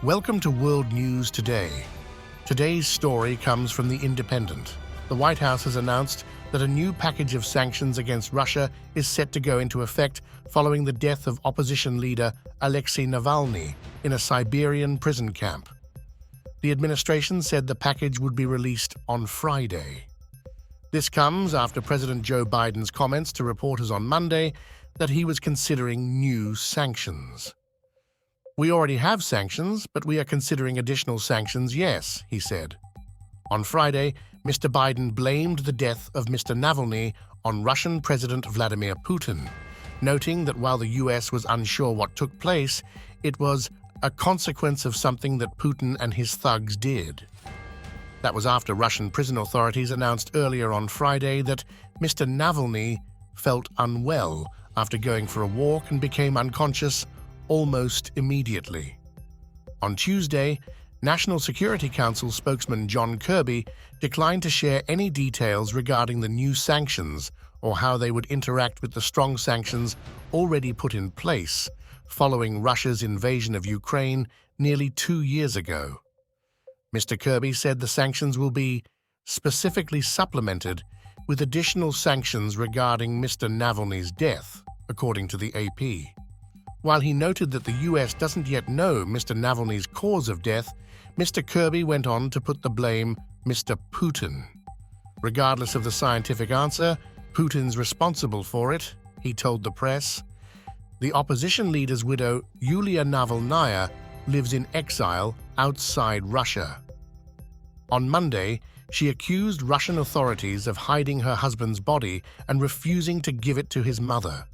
Welcome to World News Today. Today's story comes from The Independent. The White House has announced that a new package of sanctions against Russia is set to go into effect following the death of opposition leader Alexei Navalny in a Siberian prison camp. The administration said the package would be released on Friday. This comes after President Joe Biden's comments to reporters on Monday that he was considering new sanctions. "We already have sanctions, but we are considering additional sanctions, yes," he said. On Friday, Mr. Biden blamed the death of Mr. Navalny on Russian President Vladimir Putin, noting that while the U.S. was unsure what took place, it was a consequence of something that Putin and his thugs did. That was after Russian prison authorities announced earlier on Friday that Mr. Navalny felt unwell after going for a walk and became unconscious almost immediately. On Tuesday, National Security Council spokesman John Kirby declined to share any details regarding the new sanctions or how they would interact with the strong sanctions already put in place following Russia's invasion of Ukraine nearly 2 years ago. Mr. Kirby said the sanctions will be specifically supplemented with additional sanctions regarding Mr. Navalny's death, according to the AP. While he noted that the U.S. doesn't yet know Mr. Navalny's cause of death, Mr. Kirby went on to put the blame Mr. Putin. Regardless of the scientific answer, Putin's responsible for it, he told the press. The opposition leader's widow, Yulia Navalnaya, lives in exile outside Russia. On Monday, she accused Russian authorities of hiding her husband's body and refusing to give it to his mother.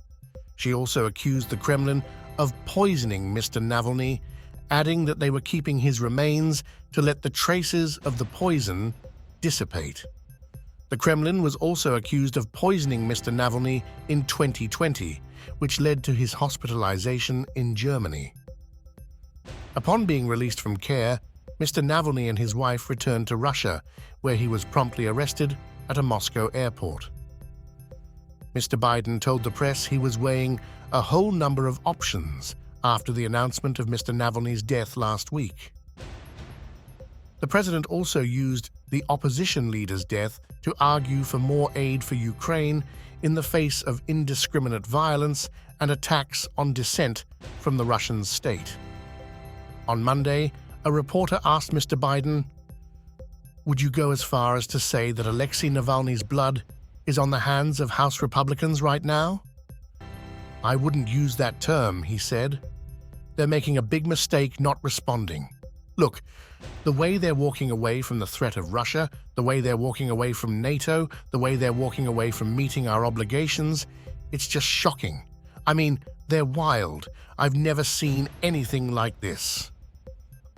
She also accused the Kremlin of poisoning Mr. Navalny, adding that they were keeping his remains to let the traces of the poison dissipate. The Kremlin was also accused of poisoning Mr. Navalny in 2020, which led to his hospitalization in Germany. Upon being released from care, Mr. Navalny and his wife returned to Russia, where he was promptly arrested at a Moscow airport. Mr. Biden told the press he was weighing a whole number of options after the announcement of Mr. Navalny's death last week. The president also used the opposition leader's death to argue for more aid for Ukraine in the face of indiscriminate violence and attacks on dissent from the Russian state. On Monday, a reporter asked Mr. Biden, "Would you go as far as to say that Alexei Navalny's blood is on the hands of House Republicans right now?" "I wouldn't use that term," he said. "They're making a big mistake not responding. Look, the way they're walking away from the threat of Russia, the way they're walking away from NATO, the way they're walking away from meeting our obligations, it's just shocking. I mean, they're wild. I've never seen anything like this."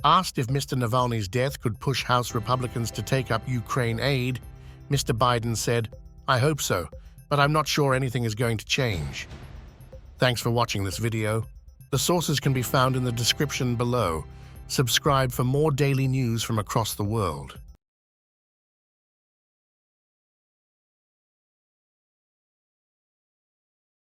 Asked if Mr. Navalny's death could push House Republicans to take up Ukraine aid, Mr. Biden said, "I hope so, but I'm not sure anything is going to change." Thanks for watching this video. The sources can be found in the description below. Subscribe for more daily news from across the world.